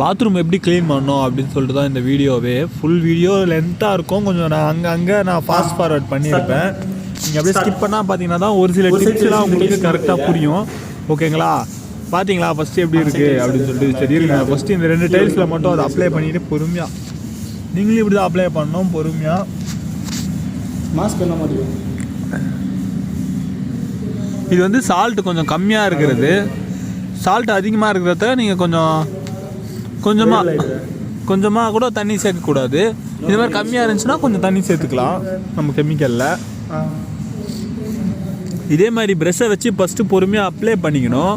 Bathroom எப்படி clean பண்ணணும் அப்படின்னு சொல்லிட்டு தான் இந்த வீடியோவே. ஃபுல் வீடியோ லென்த்தாக இருக்கும், கொஞ்சம் நான் அங்கே நான் ஃபாஸ்ட் ஃபார்வர்ட் பண்ணியிருப்பேன். நீங்கள் அப்படியே ஸ்கிப் பண்ணால் பார்த்தீங்கன்னா தான் ஒரு சில டிப்ஸ்லாம் உங்களுக்கு கரெக்டாக புரியும். ஓகேங்களா? பார்த்தீங்களா ஃபஸ்ட்டு எப்படி இருக்குது அப்படின்னு சொல்லிட்டு? சரி இருங்க, ஃபஸ்ட்டு இந்த 2 டைல்ஸில் மட்டும் அதை அப்ளை பண்ணிவிட்டு பொறுமையாக நீங்களும் இப்படி தான் அப்ளை பண்ணணும் பொறுமையாக. மாஸ்க் என்ன மாதிரி இது வந்து சால்ட் கொஞ்சம் கம்மியாக இருக்கிறது. சால்ட் அதிகமாக இருக்கிறத நீங்கள் கொஞ்சமாக கூட தண்ணி சேர்க்கக்கூடாது. இது மாதிரி கம்மியாக இருந்துச்சுன்னா கொஞ்சம் தண்ணி சேர்த்துக்கலாம் நம்ம கெமிக்கலில். இதே மாதிரி ப்ரெஷ்ஷை வச்சு ஃபஸ்ட்டு பொறுமையாக அப்ளை பண்ணிக்கணும்.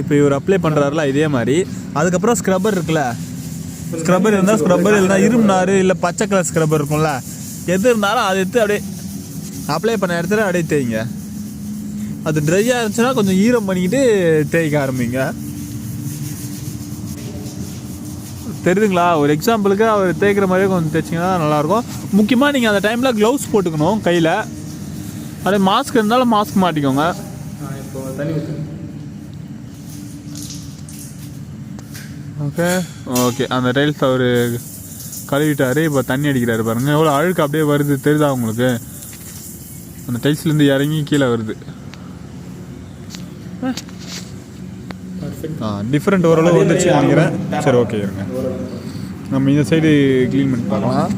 இப்போ இவர் அப்ளை பண்ணுறாருல இதே மாதிரி. அதுக்கப்புறம் ஸ்க்ரப்பர் இருக்குல்ல, ஸ்க்ரப்பர் இருந்தால் ஸ்க்ரப்பர், இல்லைனா இரும்புனாரு இல்லை பச்சை கலர் ஸ்க்ரப்பர் இருக்கும்ல, எது இருந்தாலும் அதை எடுத்து அப்படியே அப்ளை பண்ண இடத்துல அப்படியே தேய்ங்க. அது ட்ரையாக இருந்துச்சுன்னா கொஞ்சம் ஈரம் பண்ணிக்கிட்டு தேய்க்க ஆரம்பிங்க. தெரியுதுங்களா? ஒரு எக்ஸாம்பிளுக்கு அவர் தேய்க்கிற மாதிரியே கொஞ்சம் தேய்ச்சிங்கன்னா நல்லாயிருக்கும். முக்கியமாக நீங்கள் அந்த டைமில் க்ளவுஸ் போட்டுக்கணும் கையில். அதே மாஸ்க் இருந்தாலும் மாஸ்க் மாட்டிக்கோங்க. இப்போ தண்ணி ஓகே அந்த டைல்ஸ் அவர் கழுவிட்டார். இப்போ தண்ணி அடிக்கிறாரு பாருங்கள், எவ்வளோ அழுக்கு அப்படியே வருது தெரியுதா உங்களுக்கு? அந்த டைல்ஸ்லேருந்து இறங்கி கீழே வருது. டிஃப்ரெண்ட் ஓரளவு வந்துச்சு நினைக்கிறேன். சரி ஓகே இருங்க, நம்ம இந்த சைடு க்ளீன் பண்ணி பார்க்கலாம்.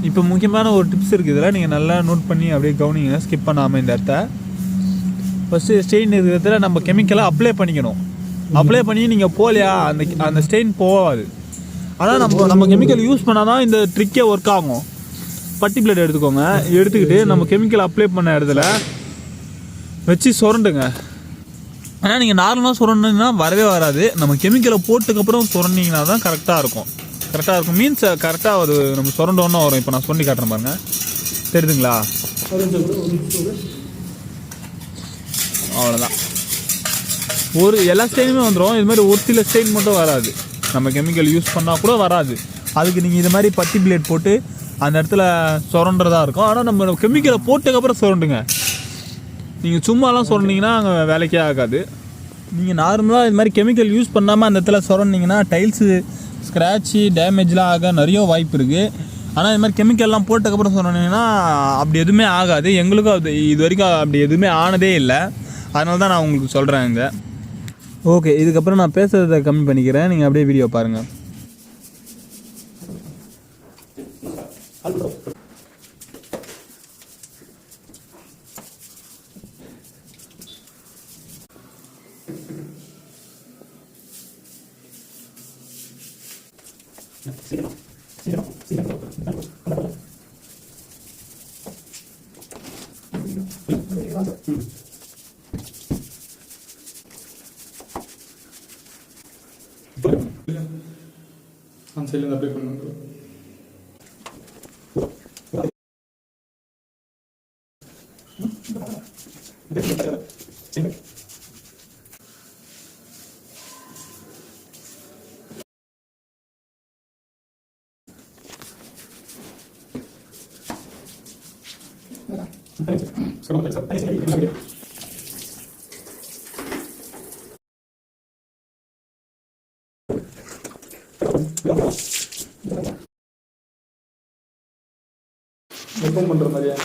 இப்போ முக்கியமான ஒரு டிப்ஸ் இருக்குது, இதில் நீங்கள் நல்லா நோட் பண்ணி அப்படியே கவனிங்க, ஸ்கிப் பண்ணாமல் இந்த இடத்த. ஃபஸ்ட்டு ஸ்டெயின் இருக்கிறதுல நம்ம கெமிக்கலை அப்ளை பண்ணிக்கணும். அப்ளை பண்ணி நீங்கள் போகலையா அந்த ஸ்டெயின் போகாது. ஆனால் நம்ம கெமிக்கல் யூஸ் பண்ணால் தான் இந்த ட்ரிக்கே ஒர்க் ஆகும். பட்டி பிளேட் எடுத்துக்கோங்க, எடுத்துக்கிட்டு நம்ம கெமிக்கல் அப்ளை பண்ண இடத்துல வச்சு சுரண்டுங்க. ஆனால் நீங்கள் நார்மலாக சுரண்டிங்கன்னா வரவே வராது. நம்ம கெமிக்கலை போட்டுக்கப்புறம் சுரண்டிங்கன்னா தான் கரெக்டாக இருக்கும். மீன்ஸ் கரெக்டாக அது நம்ம சுரண்டோன்னா வரும். இப்போ நான் சொல்லி காட்டுறேன் பாருங்க, தெரியுதுங்களா? அவ்வளோதான். எல்லா ஸ்டெயினுமே வந்துடும். இது மாதிரி ஒரு சில ஸ்டெயின் மட்டும் வராது, நம்ம கெமிக்கல் யூஸ் பண்ணால் கூட வராது. அதுக்கு நீங்கள் இது மாதிரி பட்டி பிளேட் போட்டு அந்த இடத்துல சுரண்டுறதா இருக்கும். ஆனால் நம்ம கெமிக்கலை போட்டதுக்கப்புறம் சுரண்டுங்க. நீங்கள் சும்மாலாம் சுரண்டிங்கன்னா அங்கே வேலைக்கே ஆகாது. நீங்கள் நார்மலாக இது மாதிரி கெமிக்கல் யூஸ் பண்ணாமல் அந்த இடத்துல சுரண்டிங்கன்னா டைல்ஸு ஸ்க்ராட்சு டேமேஜ்லாம் ஆக நிறைய வாய்ப்பு இருக்குது. ஆனால் இது மாதிரி கெமிக்கல்லாம் போட்டதுக்கப்புறம் சொன்னீங்கன்னா அப்படி எதுவுமே ஆகாது. எங்களுக்கும் அது இது வரைக்கும் அப்படி எதுவுமே ஆனதே இல்லை. அதனால தான் நான் உங்களுக்கு சொல்கிறேன் இங்கே. ஓகே, இதுக்கப்புறம் நான் பேசுகிறத கம்மி பண்ணிக்கிறேன், நீங்கள் அப்படியே வீடியோ பாருங்கள். அந்த சைடில் அப்ளை பண்ணுங்க. ஓப்பன் பண்ணுற மாதிரியா?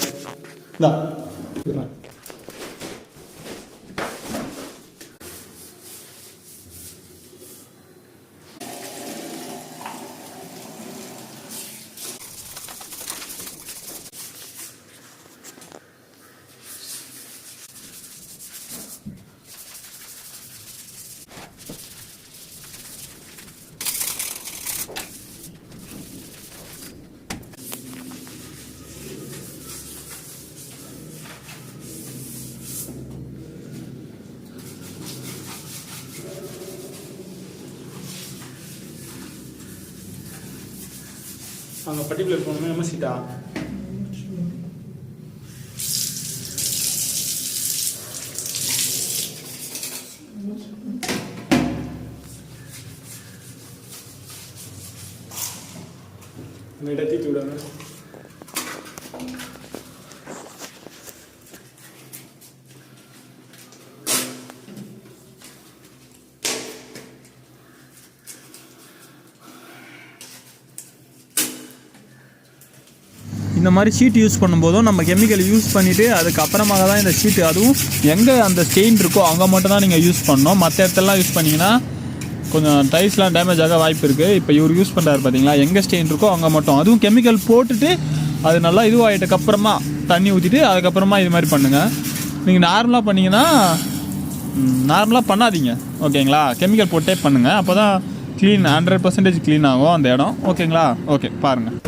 அங்கே பர்டிகுலர் போகணுமே எம்எஸ்சிட்டா? அந்த இடத்தை விடாங்க. இந்த மாதிரி ஷீட் யூஸ் பண்ணும்போதும் நம்ம கெமிக்கல் யூஸ் பண்ணிவிட்டு அதுக்கப்புறமாக தான் இந்த ஷீட்டு, அதுவும் எங்கே அந்த ஸ்டெயின் இருக்கோ அங்கே மட்டும் தான் நீங்கள் யூஸ் பண்ணணும். மற்ற இடத்துலலாம் யூஸ் பண்ணிங்கன்னா கொஞ்சம் டைல்ஸ்லாம் டேமேஜ் ஆக வாய்ப்பு இருக்குது. இப்போ இவர் யூஸ் பண்ணுறாரு பார்த்தீங்களா, எங்கே ஸ்டெயின் இருக்கோ அங்கே மட்டும், அதுவும் கெமிக்கல் போட்டுட்டு அது நல்லா இதுவாகிட்டக்கப்புறமா தண்ணி ஊற்றிட்டு அதுக்கப்புறமா இது மாதிரி பண்ணுங்கள். நீங்கள் நார்மலாக பண்ணிங்கன்னா நார்மலாக பண்ணாதீங்க ஓகேங்களா, கெமிக்கல் போட்டே பண்ணுங்கள். அப்போ தான் க்ளீன் 100% க்ளீன் ஆகும் அந்த இடம் ஓகேங்களா. ஓகே பாருங்கள்.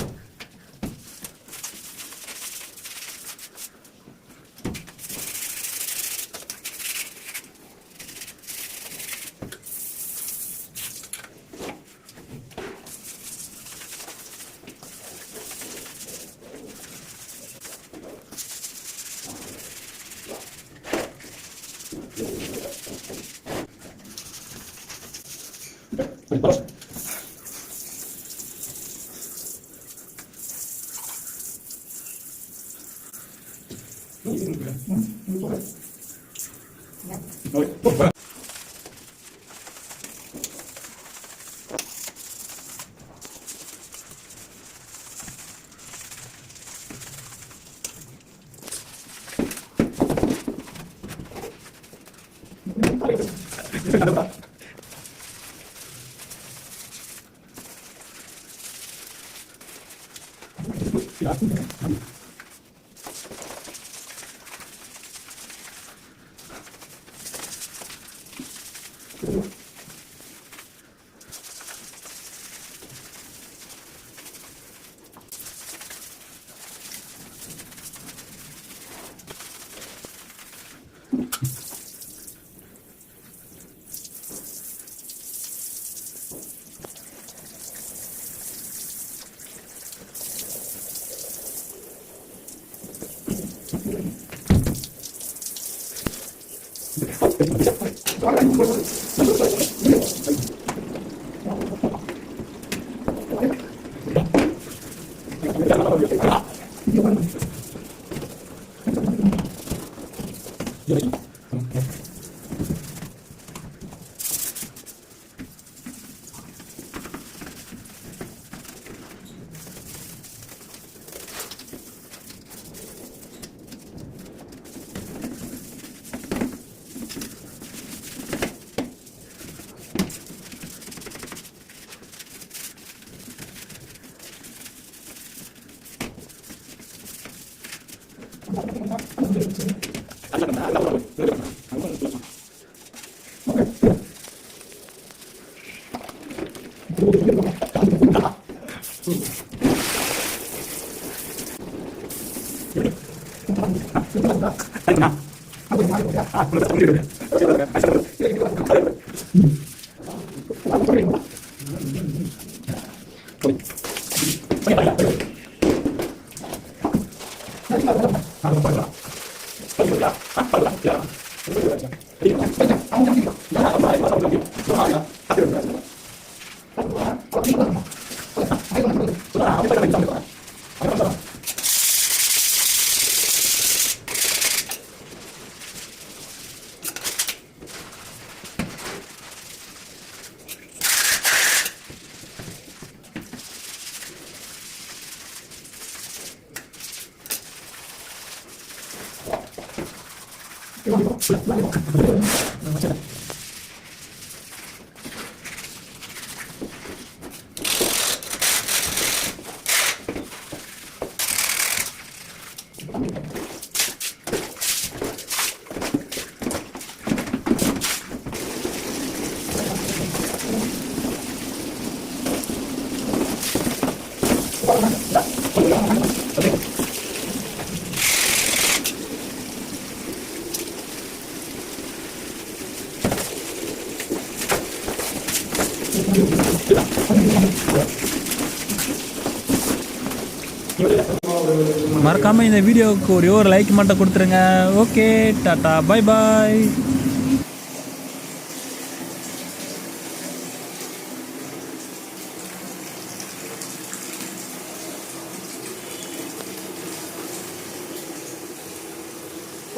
மறக்காம இந்த வீடியோவுக்கு ஒரே ஒரு லைக் மட்டும் கொடுத்துருங்க. Okay, tata, bye bye.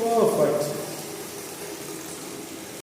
ஓ